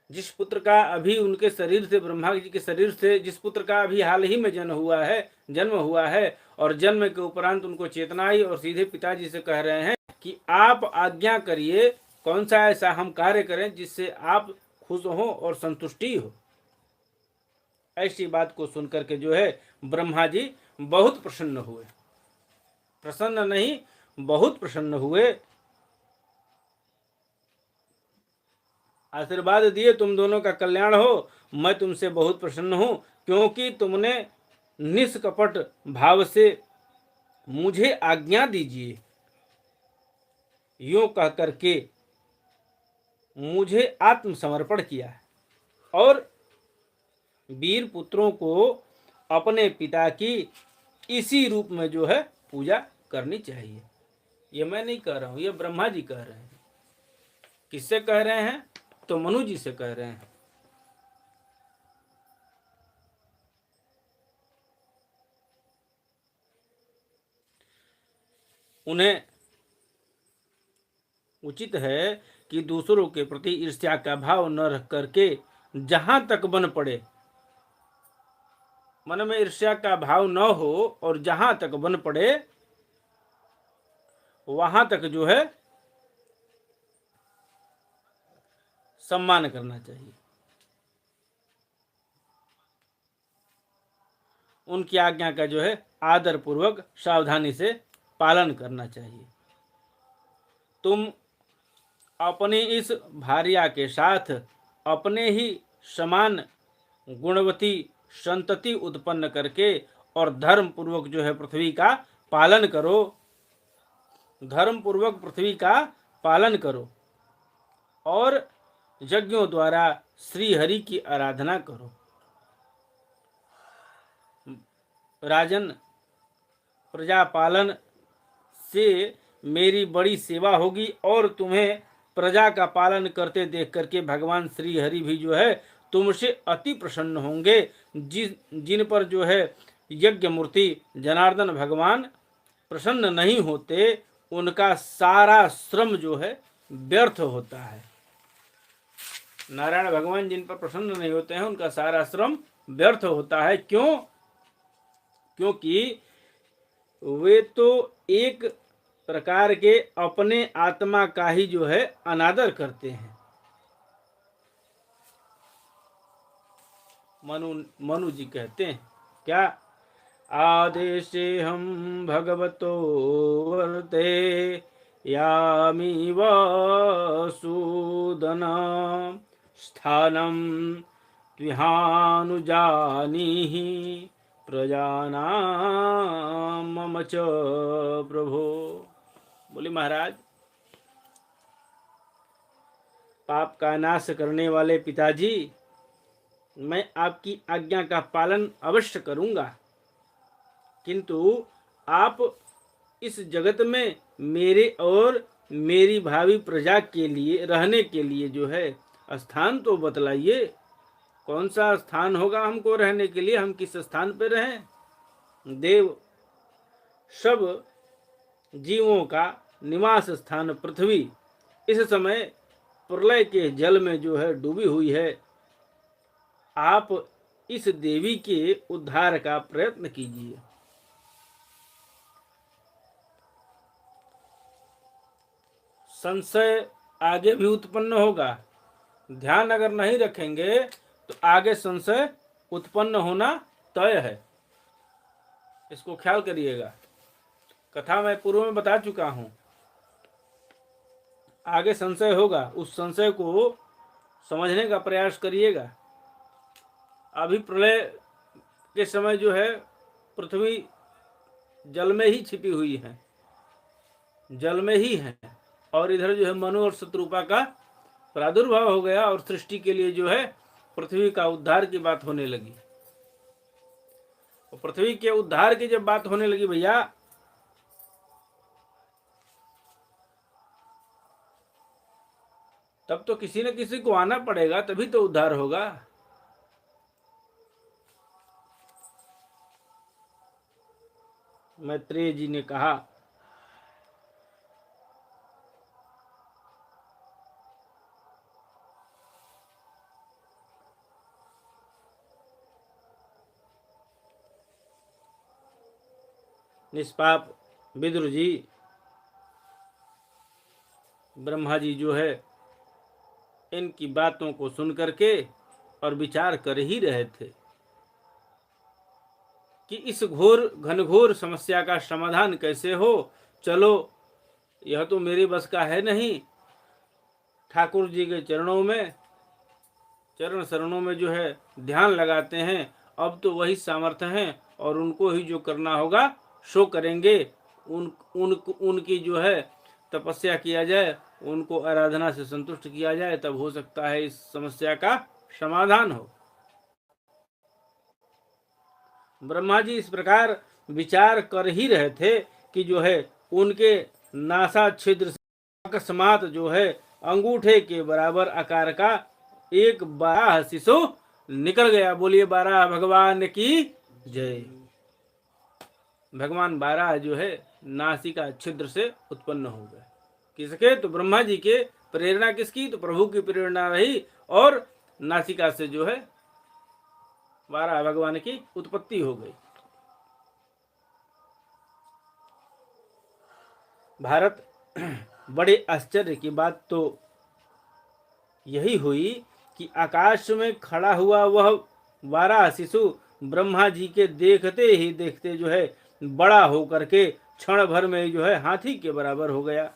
जिस पुत्र का अभी उनके शरीर से, ब्रह्मा जी के शरीर से जिस पुत्र का अभी हाल ही में जन्म हुआ है और जन्म के उपरांत उनको चेतना आई और सीधे पिताजी से कह रहे हैं कि आप आज्ञा करिए, कौन सा ऐसा हम कार्य करें जिससे आप खुश हो और संतुष्टि हो। ऐसी बात को सुनकर के जो है ब्रह्मा जी बहुत प्रसन्न हुए, प्रसन्न नहीं बहुत प्रसन्न हुए। आशीर्वाद दिए, तुम दोनों का कल्याण हो, मैं तुमसे बहुत प्रसन्न हूं, क्योंकि तुमने निष्कपट भाव से मुझे आज्ञा दीजिए, यूं कह करके मुझे आत्मसमर्पण किया है और वीर पुत्रों को अपने पिता की इसी रूप में जो है पूजा करनी चाहिए। ये मैं नहीं कह रहा हूं, ये ब्रह्मा जी कह रहे हैं। किससे कह रहे हैं? तो मनु जी से कह रहे हैं। उन्हें उचित है कि दूसरों के प्रति ईर्ष्या का भाव न रख करके जहां तक बन पड़े, मन में ईर्ष्या का भाव न हो और जहां तक बन पड़े वहां तक जो है सम्मान करना चाहिए, उनकी आज्ञा का जो है आदर पूर्वक सावधानी से पालन करना चाहिए। तुम अपनी इस भार्या के साथ अपने ही समान गुणवती संतति उत्पन्न करके और धर्म पूर्वक जो है पृथ्वी का पालन करो, धर्म पूर्वक पृथ्वी का पालन करो और यज्ञों द्वारा श्री हरि की आराधना करो। राजन, प्रजा पालन से मेरी बड़ी सेवा होगी और तुम्हें प्रजा का पालन करते देख करके भगवान श्री हरि भी जो है तुमसे अति प्रसन्न होंगे। जिन पर जो है यज्ञ मूर्ति जनार्दन भगवान प्रसन्न नहीं होते उनका सारा श्रम जो है व्यर्थ होता है। नारायण भगवान जिन पर प्रसन्न नहीं होते हैं उनका सारा श्रम व्यर्थ होता है। क्यों? क्योंकि वे तो एक प्रकार के अपने आत्मा का ही जो है अनादर करते हैं। मनु जी कहते हैं क्या? आदेशे हम भगवतो वर्ते यामी वसूदन स्थानम त्विहानुजानीहि प्रजानां मम च प्रभो। बोले महाराज, पाप का नाश करने वाले पिताजी, मैं आपकी आज्ञा का पालन अवश्य करूंगा, किंतु आप इस जगत में मेरे और मेरी भावी प्रजा के लिए रहने के लिए जो है स्थान तो बतलाइए। कौन सा स्थान होगा हमको रहने के लिए? हम किस स्थान पर रहें? देव सब जीवों का निवास स्थान पृथ्वी इस समय प्रलय के जल में जो है डूबी हुई है। आप इस देवी के उद्धार का प्रयत्न कीजिए। संशय आगे भी उत्पन्न होगा। ध्यान अगर नहीं रखेंगे तो आगे संशय उत्पन्न होना तय है। इसको ख्याल करिएगा। कथा मैं पूर्व में बता चुका हूं। आगे संशय होगा, उस संशय को समझने का प्रयास करिएगा। अभी प्रलय के समय जो है पृथ्वी जल में ही छिपी हुई है, जल में ही है, और इधर जो है मनु और शत्रुपा का प्रादुर्भाव हो गया और सृष्टि के लिए जो है पृथ्वी का उद्धार की बात होने लगी। और पृथ्वी के उद्धार की जब बात होने लगी भैया, तब तो किसी न किसी को आना पड़ेगा, तभी तो उद्धार होगा। मैत्रेय जी ने कहा, निष्पाप विदुर जी, ब्रह्मा जी जो है इनकी बातों को सुन करके और विचार कर ही रहे थे कि इस घोर घनघोर समस्या का समाधान कैसे हो। चलो, यह तो मेरे बस का है नहीं। ठाकुर जी के चरण शरणों में जो है ध्यान लगाते हैं, अब तो वही सामर्थ्य हैं और उनको ही जो करना होगा सो करेंगे। उनकी जो है तपस्या किया जाए, उनको आराधना से संतुष्ट किया जाए, तब हो सकता है इस समस्या का समाधान हो। ब्रह्मा जी इस प्रकार विचार कर ही रहे थे कि जो है उनके नासा छिद्र से अकस्मात जो है अंगूठे के बराबर आकार का एक बारह शिशु निकल गया। बोलिए बारह भगवान की जय। भगवान बारह जो है नासिका छिद्र से उत्पन्न हो गए। किसके? तो ब्रह्मा जी के। प्रेरणा किसकी? तो प्रभु की प्रेरणा रही और नासिका से जो है बारह भगवान की उत्पत्ति हो गई। भारत, बड़े आश्चर्य की बात तो यही हुई कि आकाश में खड़ा हुआ वह बारह शिशु ब्रह्मा जी के देखते ही देखते जो है बड़ा होकर के क्षण भर में जो है हाथी के बराबर हो गया।